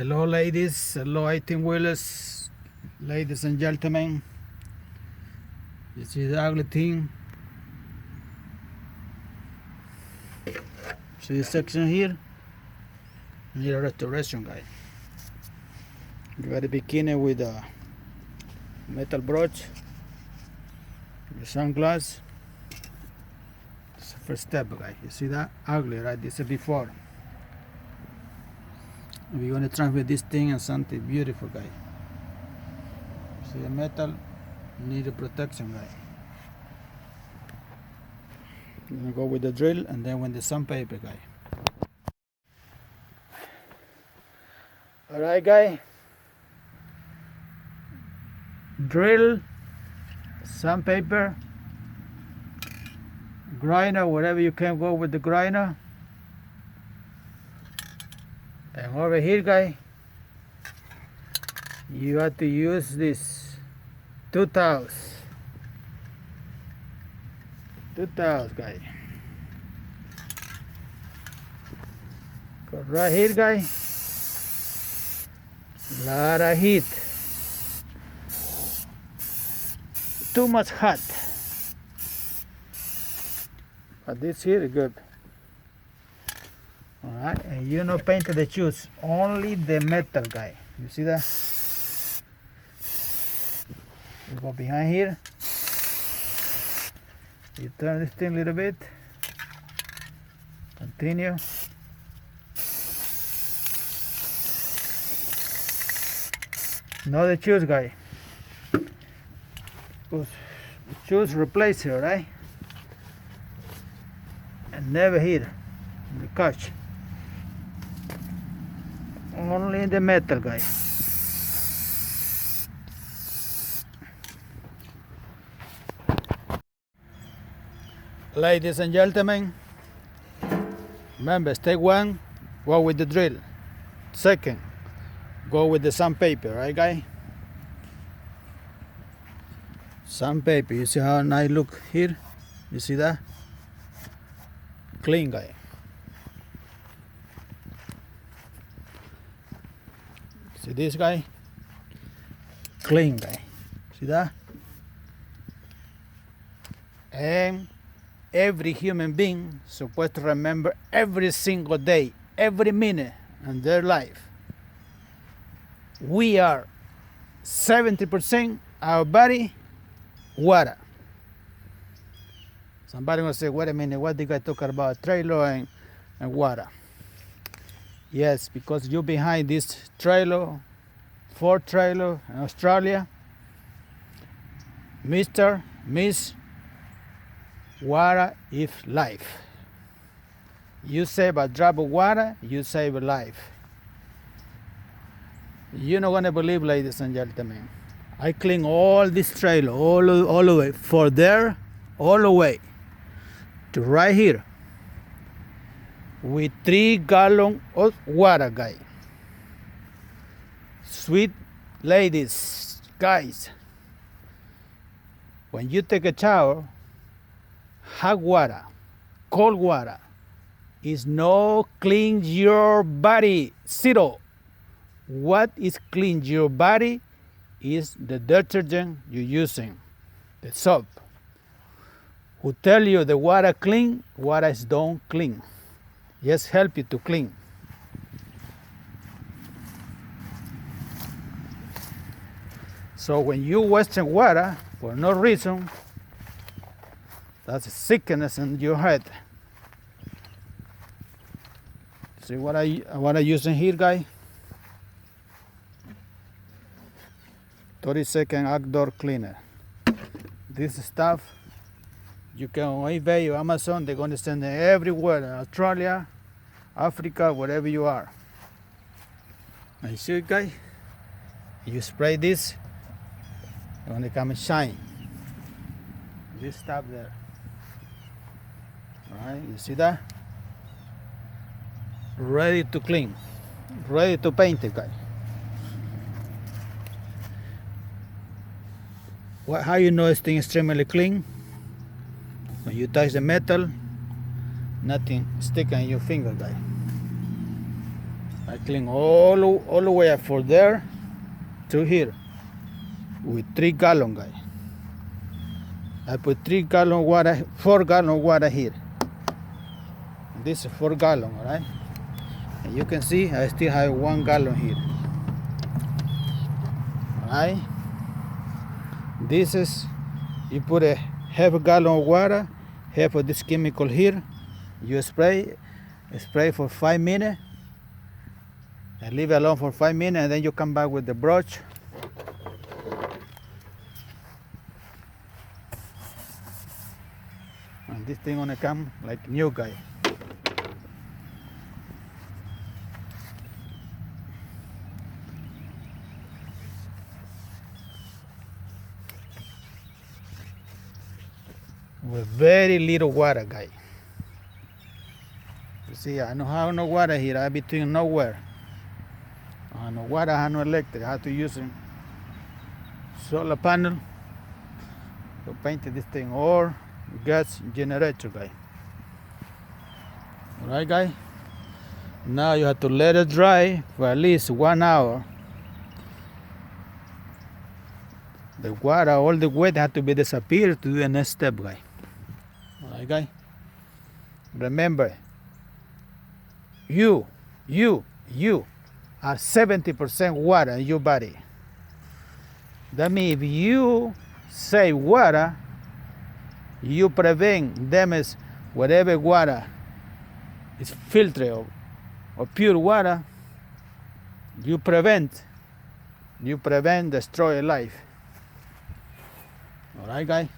Hello ladies, hello 18 wheelers, ladies and gentlemen. This is the ugly thing. See this section here? Need a restoration guy. You got a bikini with a metal brooch, your sunglass. It's the first step guy. You see that? Ugly, right? This is before. We're gonna transfer this thing and something beautiful guy. See the metal need a protection guy. I'm gonna go with the drill and then with the sandpaper guy. Alright guy. Drill, sandpaper, grinder, wherever you can go with the grinder. And over here guy, you have to use this two towels guy. Got right here guy, lot of heat, too much hot, but this here is good. Alright, and you know painted the shoes, only the metal guy. You see that? You go behind here. You turn this thing a little bit. Continue. Not the shoes guy. Because shoes replace here, right? And never here. The couch. Only the metal guy. Ladies and gentlemen, remember step one, go with the drill. Second, go with the sandpaper, right guy? Sandpaper, you see how nice look here? You see that? Clean guy. See this guy? Clean guy. See that? And every human being supposed to remember every single day, every minute in their life. We are 70% our body water. Somebody will say, wait a minute, what the guy talking about? Trailer and water. Yes, because you're behind this trailer, Ford trailer in Australia. Mr., Miss, water is life. You save a drop of water, you save a life. You're not gonna believe, ladies and gentlemen. I clean all this trailer, all the way, for there, all the way to right here, with 3 gallons of water, guy. Sweet ladies, guys, when you take a shower, hot water, cold water is no clean your body. Zero. What is clean your body is the detergent you're using, the soap. Who tell you the water clean, water is don't clean. Just help you to clean. So when you wasting water for no reason, that's a sickness in your head. See what I using here, guy? 30-second outdoor cleaner. This stuff you can on eBay or Amazon. They're going to send it everywhere in Australia, Africa, wherever you are. And you see it, guy? You spray this, it's going to come and shine. This stuff there. Alright, you see that? Ready to clean. Ready to paint it, guy. How you know this thing is extremely clean? When you touch the metal, nothing sticking in your finger, guy. I clean all the way up from there to here with 3 gallon, guy. I put 3 gallon water, 4 gallon water here. This is 4 gallon, all right? And you can see I still have 1 gallon here. All right? This is, you put a half a gallon of water, half of this chemical here. You spray for 5 minutes. And leave it alone for 5 minutes, and then you come back with the brush. And this thing gonna come like new, guy. With very little water, guy. You see, I don't have no water here. I between nowhere. I have no water, I have no electric. I have to use a solar panel to paint this thing, or gas generator, guy. All right, guy. Now you have to let it dry for at least 1 hour. The water, all the wet has to be disappeared to do the next step, guy. All right, guy. Remember, you are 70% water in your body. That means if you save water, you prevent damage. Whatever water is filtered or pure water, you prevent destroy life. All right, guys.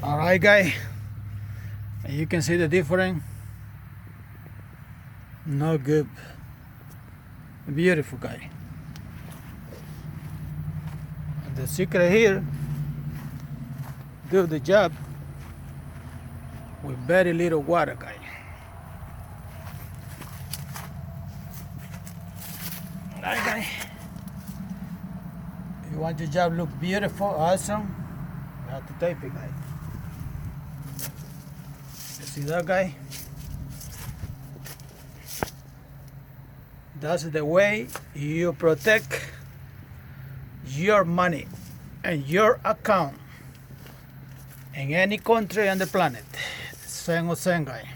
Alright, guy, you can see the difference. No good. Beautiful, guy. And the secret here, do the job with very little water, guy. Alright, guy. If you want your job look beautiful, awesome, you have to tape it, guy. See that, guy? That's the way you protect your money and your account in any country on the planet. Same, guy.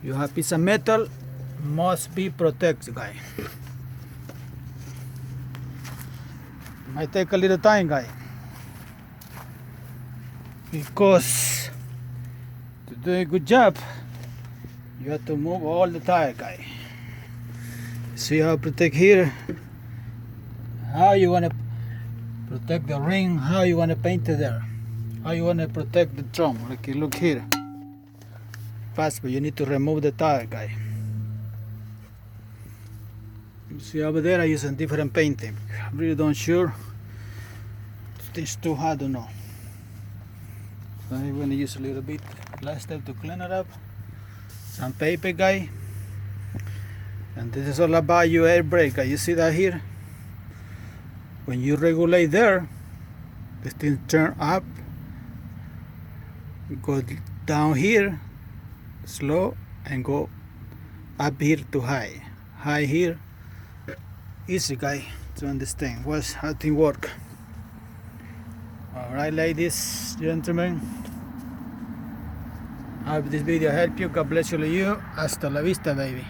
You have piece of metal, must be protected, guy. Might take a little time, guy, because to do a good job, you have to move all the time, guy. See how protect here, how you want to protect the ring, how you want to paint it there, how you want to protect the drum. Like you look here, fast, but you need to remove the tire, guy. You see over there, I use a different painting. I'm really don't sure. It's too hard to know. So I'm going to use a little bit last step to clean it up. Some paper, guy. And this is all about your air brake, guy. You see that here? When you regulate there, this thing turn up, go down here, slow, and go Up here to high. High here. Easy guy to understand how things work. Alright ladies, gentlemen. I hope this video helped you. God bless you. Hasta la vista baby.